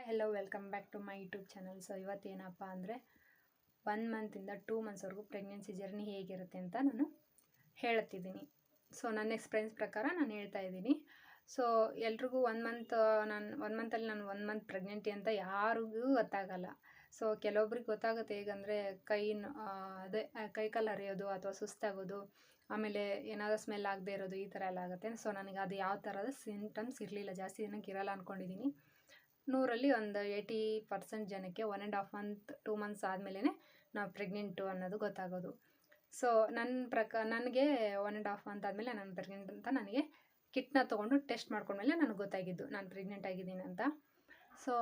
Hello welcome back to my YouTube channel. So ಇವತ್ತೇನಪ್ಪ ಅಂದರೆ 1 ಮಂತಿಂದ 2 ಮಂತ್ಸ್ವರೆಗೂ pregnancy journey ಹೇಗಿರುತ್ತೆ ಅಂತ ನಾನು ಹೇಳ್ತಿದ್ದೀನಿ. ಸೊ ನನ್ನ ಎಕ್ಸ್ಪೀರಿಯನ್ಸ್ ಪ್ರಕಾರ ನಾನು ಹೇಳ್ತಾ ಇದ್ದೀನಿ. ಸೊ ಎಲ್ರಿಗೂ 1 ಮಂತ್ ನಾನು 1 ಮಂತಲ್ಲಿ ನಾನು 1 ಮಂತ್ ಪ್ರೆಗ್ನೆಂಟಿ ಅಂತ ಯಾರಿಗೂ ಗೊತ್ತಾಗಲ್ಲ. ಸೊ ಕೆಲವೊಬ್ರಿಗೆ ಗೊತ್ತಾಗುತ್ತೆ. ಹೇಗಂದರೆ ಅದೇ ಕೈಕಾಲು ಹರಿಯೋದು ಅಥವಾ ಸುಸ್ತಾಗೋದು, ಆಮೇಲೆ ಏನಾದರೂ ಸ್ಮೆಲ್ ಆಗದೆ ಇರೋದು, ಈ ಥರ ಎಲ್ಲ ಆಗುತ್ತೆ. ಸೊ ನನಗೆ ಅದು ಯಾವ ಥರದ ಸಿಂಟಮ್ಸ್ ಇರಲಿಲ್ಲ, ಜಾಸ್ತಿ ದಿನಕ್ಕೆ ಇರಲ್ಲ ಅಂದ್ಕೊಂಡಿದ್ದೀನಿ. 100ರಲ್ಲಿ ಒಂದು 80% ಜನಕ್ಕೆ 1.5 ಮಂತ್ 2 ಮಂತ್ಸ್ ಆದಮೇಲೆ ನಾವು ಪ್ರೆಗ್ನೆಂಟು ಅನ್ನೋದು ಗೊತ್ತಾಗೋದು. ಸೊ ನನಗೆ 1.5 ಮಂತ್ ಆದಮೇಲೆ ನಾನು ಪ್ರೆಗ್ನೆಂಟ್ ಅಂತ ನನಗೆ ಕಿಟ್ನ ತೊಗೊಂಡು ಟೆಸ್ಟ್ ಮಾಡ್ಕೊಂಡ್ಮೇಲೆ ನನಗೆ ಗೊತ್ತಾಗಿದ್ದು ನಾನು ಪ್ರೆಗ್ನೆಂಟ್ ಆಗಿದ್ದೀನಿ ಅಂತ. ಸೊ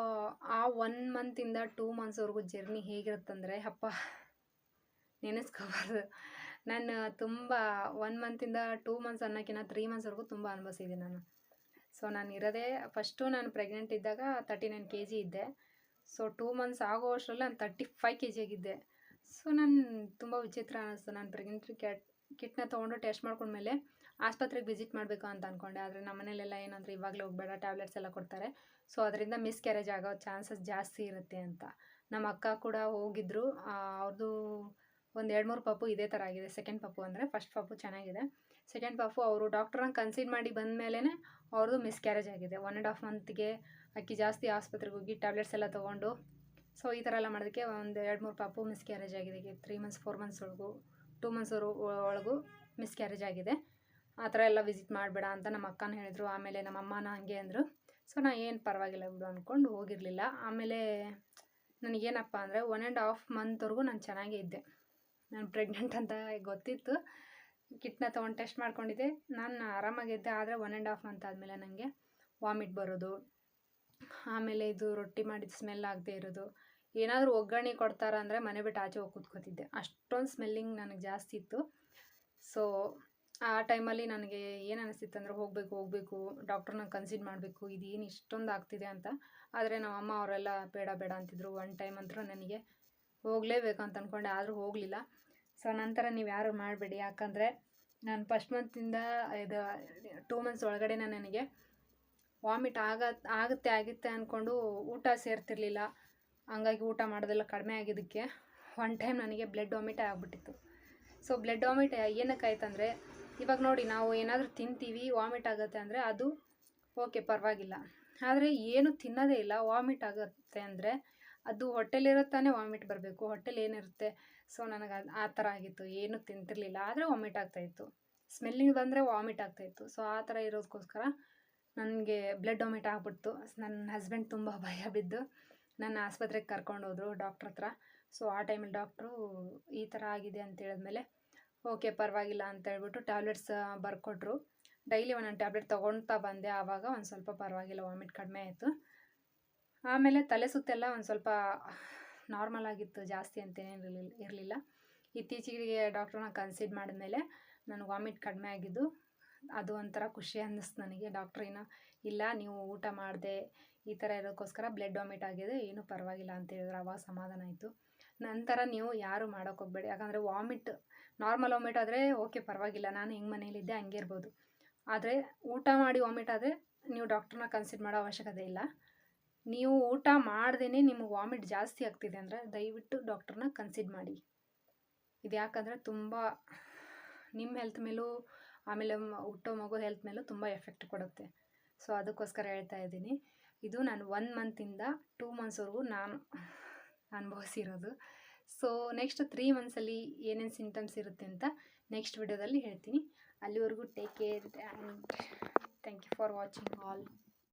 ಆ 1 ಮಂತಿಂದ 2 ಮಂತ್ಸ್ವರೆಗೂ ಜರ್ನಿ ಹೇಗಿರುತ್ತಂದರೆ ಅಪ್ಪ ನೆನೆಸ್ಕೋಬಾರ್ದು. ನಾನು ತುಂಬ 1 ಮಂತಿಂದ 2 ಮಂತ್ಸ್ ಅನ್ನೋಕ್ಕಿಂತ 3 ಮಂತ್ಸ್ವರೆಗೂ ತುಂಬ ಅನುಭವಿಸಿದ್ದೀನಿ ನಾನು. ಸೊ ನಾನು ಇರೋದೇ ಫಸ್ಟು ನಾನು ಪ್ರೆಗ್ನೆಂಟ್ ಇದ್ದಾಗ 39 kg ಇದ್ದೆ. ಸೊ 2 ಮಂತ್ಸ್ ಆಗೋ ಅಷ್ಟರಲ್ಲಿ ನಾನು 35 kg ಆಗಿದ್ದೆ. ಸೊ ನಾನು ತುಂಬ ವಿಚಿತ್ರ ಅನ್ನಿಸ್ತು. ನಾನು ಪ್ರೆಗ್ನೆಂಟಿ ಕಿಟ್ನ ತೊಗೊಂಡು ಟೆಸ್ಟ್ ಮಾಡ್ಕೊಂಡ್ಮೇಲೆ ಆಸ್ಪತ್ರೆಗೆ ವಿಸಿಟ್ ಮಾಡಬೇಕು ಅಂತ ಅಂದ್ಕೊಂಡೆ. ಆದರೆ ನಮ್ಮ ಮನೇಲೆಲ್ಲ ಏನಂದರೆ ಇವಾಗಲೇ ಹೋಗಬೇಡ, ಟ್ಯಾಬ್ಲೆಟ್ಸ್ ಎಲ್ಲ ಕೊಡ್ತಾರೆ, ಸೊ ಅದರಿಂದ ಮಿಸ್ಕ್ಯಾರೇಜ್ ಆಗೋ ಚಾನ್ಸಸ್ ಜಾಸ್ತಿ ಇರುತ್ತೆ ಅಂತ. ನಮ್ಮ ಅಕ್ಕ ಕೂಡ ಹೋಗಿದ್ದರು. ಅವ್ರದ್ದು ಒಂದು 2-3 ಪಪ್ಪು ಇದೇ ಥರ ಆಗಿದೆ. ಸೆಕೆಂಡ್ ಪಪ್ಪು ಅಂದರೆ ಫಸ್ಟ್ ಪಪ್ಪು ಚೆನ್ನಾಗಿದೆ, ಸೆಕೆಂಡ್ ಪಪ್ಪು ಅವರು ಡಾಕ್ಟ್ರನ್ನ ಕನ್ಸಲ್ಟ್ ಮಾಡಿ ಬಂದ ಮೇಲೇ ಅವ್ರದ್ದು ಮಿಸ್ಕ್ಯಾರೇಜ್ ಆಗಿದೆ. 1.5 ಮಂತ್ಗೆ ಅಕ್ಕಿ ಜಾಸ್ತಿ ಆಸ್ಪತ್ರೆಗೆ ಹೋಗಿ ಟ್ಯಾಬ್ಲೆಟ್ಸ್ ಎಲ್ಲ ತೊಗೊಂಡು ಸೊ ಈ ಥರ ಎಲ್ಲ ಮಾಡೋದಕ್ಕೆ ಒಂದು 2-3 ಪಪ್ಪು ಮಿಸ್ಕ್ಯಾರೇಜ್ ಆಗಿದೆ. 3 ಮಂತ್ಸ್ 4 ಮಂತ್ಸ್ ಒಳಗೂ 2 ಮಂತ್ಸ್ ಒಳಗೂ ಮಿಸ್ಕ್ಯಾರೇಜ್ ಆಗಿದೆ. ಆ ಥರ ಎಲ್ಲ ವಿಸಿಟ್ ಮಾಡಬೇಡ ಅಂತ ನಮ್ಮ ಅಕ್ಕನ ಹೇಳಿದ್ರು. ಆಮೇಲೆ ನಮ್ಮ ಅಮ್ಮನ ಹಾಗೆ ಅಂದರು. ಸೊ ನಾನು ಏನು ಪರವಾಗಿಲ್ಲ ಬಿಡು ಅಂದ್ಕೊಂಡು ಹೋಗಿರಲಿಲ್ಲ. ಆಮೇಲೆ ನನಗೇನಪ್ಪ ಅಂದರೆ 1.5 ಮಂತ್ವರೆಗೂ ನಾನು ಚೆನ್ನಾಗೇ ಇದ್ದೆ. ನಾನು ಪ್ರೆಗ್ನೆಂಟ್ ಅಂತ ಗೊತ್ತಿತ್ತು. ಕಿಟ್ನ ತೊಗೊಂಡು ಟೆಸ್ಟ್ ಮಾಡ್ಕೊಂಡಿದ್ದೆ, ನಾನು ಆರಾಮಾಗಿದ್ದೆ. ಆದರೆ 1.5 ಮಂತ್ ಆದಮೇಲೆ ನನಗೆ ವಾಮಿಟ್ ಬರೋದು, ಆಮೇಲೆ ಇದು ರೊಟ್ಟಿ ಮಾಡಿದ ಸ್ಮೆಲ್ ಆಗದೆ ಇರೋದು, ಏನಾದರೂ ಒಗ್ಗರಣೆ ಕೊಡ್ತಾರ ಅಂದರೆ ಮನೆ ಬಿಟ್ಟು ಆಚೆ ಹೋಗಿ ಕೂತ್ಕೋತಿದ್ದೆ. ಅಷ್ಟೊಂದು ಸ್ಮೆಲ್ಲಿಂಗ್ ನನಗೆ ಜಾಸ್ತಿ ಇತ್ತು. ಸೊ ಆ ಟೈಮಲ್ಲಿ ನನಗೆ ಏನು ಅನಿಸ್ತಿತ್ತು ಅಂದರೆ ಹೋಗಬೇಕು ಡಾಕ್ಟ್ರನ್ನ ಕನ್ಸಲ್ಟ್ ಮಾಡಬೇಕು, ಇದೇನು ಇಷ್ಟೊಂದು ಆಗ್ತಿದೆ ಅಂತ. ಆದರೆ ನಮ್ಮ ಅಮ್ಮ ಅವರೆಲ್ಲ ಬೇಡ ಅಂತಿದ್ರು. 1 ಟೈಮ್ ಅಂತೂ ನನಗೆ ಹೋಗಲೇಬೇಕು ಅಂತ ಅಂದ್ಕೊಂಡೆ, ಆದರೂ ಹೋಗಲಿಲ್ಲ. ಸೊ ನಂತರ ನೀವು ಯಾರು ಮಾಡಬೇಡಿ, ಯಾಕಂದರೆ ನಾನು ಫಸ್ಟ್ ಮಂತಿಂದ ಇದು 2 ಮಂತ್ಸ್ ಒಳಗಡೆ ನನಗೆ ವಾಮಿಟ್ ಆಗುತ್ತೆ ಅಂದ್ಕೊಂಡು ಊಟ ಸೇರ್ತಿರ್ಲಿಲ್ಲ. ಹಂಗಾಗಿ ಊಟ ಮಾಡೋದೆಲ್ಲ ಕಡಿಮೆ ಆಗಿದ್ದಕ್ಕೆ 1 ಟೈಮ್ ನನಗೆ ಬ್ಲಡ್ ವಾಮಿಟ್ ಆಗಿಬಿಟ್ಟಿತ್ತು. ಸೊ ಬ್ಲಡ್ ವಾಮಿಟ್ ಏನಕ್ಕಾಯ್ತಂದರೆ, ಇವಾಗ ನೋಡಿ ನಾವು ಏನಾದರೂ ತಿಂತೀವಿ ವಾಮಿಟ್ ಆಗುತ್ತೆ ಅಂದರೆ ಅದು ಓಕೆ ಪರವಾಗಿಲ್ಲ. ಆದರೆ ಏನು ತಿನ್ನೋದೇ ಇಲ್ಲ ವಾಮಿಟ್ ಆಗುತ್ತೆ ಅಂದರೆ ಅದು ಹೊಟ್ಟೆಲಿರುತ್ತಾನೆ ವಾಮಿಟ್ ಬರಬೇಕು, ಹೊಟ್ಟೆಲಿ ಏನಿರುತ್ತೆ. ಸೊ ನನಗೆ ಆ ಥರ ಆಗಿತ್ತು. ಏನೂ ತಿಂತಿರಲಿಲ್ಲ ಆದರೆ ವಾಮಿಟ್ ಆಗ್ತಾಯಿತ್ತು, ಸ್ಮೆಲ್ಲಿಂಗ್ ಬಂದರೆ ವಾಮಿಟ್ ಆಗ್ತಾಯಿತ್ತು. ಸೊ ಆ ಥರ ಇರೋದಕ್ಕೋಸ್ಕರ ನನಗೆ ಬ್ಲಡ್ ವಾಮಿಟ್ ಆಗಿಬಿಡ್ತು. ನನ್ನ ಹಸ್ಬೆಂಡ್ ತುಂಬ ಭಯ ಬಿದ್ದು ನನ್ನ ಆಸ್ಪತ್ರೆಗೆ ಕರ್ಕೊಂಡೋದ್ರು ಡಾಕ್ಟ್ರ್ ಹತ್ರ. ಸೊ ಆ ಟೈಮಲ್ಲಿ ಡಾಕ್ಟ್ರು ಈ ಥರ ಆಗಿದೆ ಅಂತ ಹೇಳಿದ್ಮೇಲೆ ಓಕೆ ಪರವಾಗಿಲ್ಲ ಅಂತ ಹೇಳ್ಬಿಟ್ಟು ಟ್ಯಾಬ್ಲೆಟ್ಸ್ ಬರ್ಕೊಟ್ರು. ಡೈಲಿ ಒಂದೊಂದು ಟ್ಯಾಬ್ಲೆಟ್ ತೊಗೊಳ್ತಾ ಬಂದೆ. ಆವಾಗ ಒಂದು ಸ್ವಲ್ಪ ಪರವಾಗಿಲ್ಲ, ವಾಮಿಟ್ ಕಡಿಮೆ ಆಯಿತು. ಆಮೇಲೆ ತಲೆ ಸುತ್ತೆಲ್ಲ ಒಂದು ಸ್ವಲ್ಪ ನಾರ್ಮಲ್ ಆಗಿತ್ತು, ಜಾಸ್ತಿ ಅಂತೇನು ಇರಲಿಲ್ಲ. ಇತ್ತೀಚೆಗೆ ಡಾಕ್ಟ್ರನ್ನ ಕನ್ಸಲ್ಟ್ ಮಾಡಿದ್ಮೇಲೆ ನನಗೆ ವಾಮಿಟ್ ಕಡಿಮೆ ಆಗಿದ್ದು ಅದು ಒಂಥರ ಖುಷಿ ಅನ್ನಿಸ್ತು ನನಗೆ. ಡಾಕ್ಟ್ರ್ ಏನೋ ಇಲ್ಲ ನೀವು ಊಟ ಮಾಡಿದೆ ಈ ಥರ ಇರೋಕ್ಕೋಸ್ಕರ ಬ್ಲಡ್ ವಾಮಿಟ್ ಆಗಿದೆ, ಏನೂ ಪರವಾಗಿಲ್ಲ ಅಂತ ಹೇಳಿದ್ರು. ಆವಾಗ ಸಮಾಧಾನ ಆಯಿತು. ನಂತರ ನೀವು ಯಾರು ಮಾಡೋಕ್ಕೆ ಹೋಗಬೇಡಿ, ಯಾಕಂದರೆ ವಾಮಿಟ್ ನಾರ್ಮಲ್ ವಾಮಿಟ್ ಆದರೆ ಓಕೆ ಪರವಾಗಿಲ್ಲ, ನಾನು ಹೆಂಗೆ ಮನೇಲಿದ್ದೆ ಹಂಗೆ ಇರ್ಬೋದು. ಆದರೆ ಊಟ ಮಾಡಿ ವಾಮಿಟ್ ಆದರೆ ನೀವು ಡಾಕ್ಟ್ರನ್ನ ಕನ್ಸಲ್ಟ್ ಮಾಡೋ ಅವಶ್ಯಕತೆ ಇಲ್ಲ. ನೀವು ಊಟ ಮಾಡ್ದೇ ನಿಮಗೆ ವಾಮಿಟ್ ಜಾಸ್ತಿ ಆಗ್ತಿದೆ ಅಂದರೆ ದಯವಿಟ್ಟು ಡಾಕ್ಟ್ರನ್ನ ಕನ್ಸಲ್ಟ್ ಮಾಡಿ. ಇದು ಯಾಕಂದರೆ ತುಂಬ ನಿಮ್ಮ ಹೆಲ್ತ್ ಮೇಲೂ ಆಮೇಲೆ ಹುಟ್ಟೋ ಮಗು ಹೆಲ್ತ್ ಮೇಲೂ ತುಂಬ ಎಫೆಕ್ಟ್ ಕೊಡುತ್ತೆ. ಸೊ ಅದಕ್ಕೋಸ್ಕರ ಹೇಳ್ತಾ ಇದ್ದೀನಿ. ಇದು ನಾನು 1 ಮಂತಿಂದ 2 ಮಂತ್ಸ್ವರೆಗೂ ನಾನು ಅನುಭವಿಸಿರೋದು. ಸೊ ನೆಕ್ಸ್ಟ್ 3 ಮಂತ್ಸಲ್ಲಿ ಏನೇನು ಸಿಂಟಮ್ಸ್ ಇರುತ್ತೆ ಅಂತ ನೆಕ್ಸ್ಟ್ ವಿಡಿಯೋದಲ್ಲಿ ಹೇಳ್ತೀನಿ. ಅಲ್ಲಿವರೆಗೂ take care and thank you for watching all.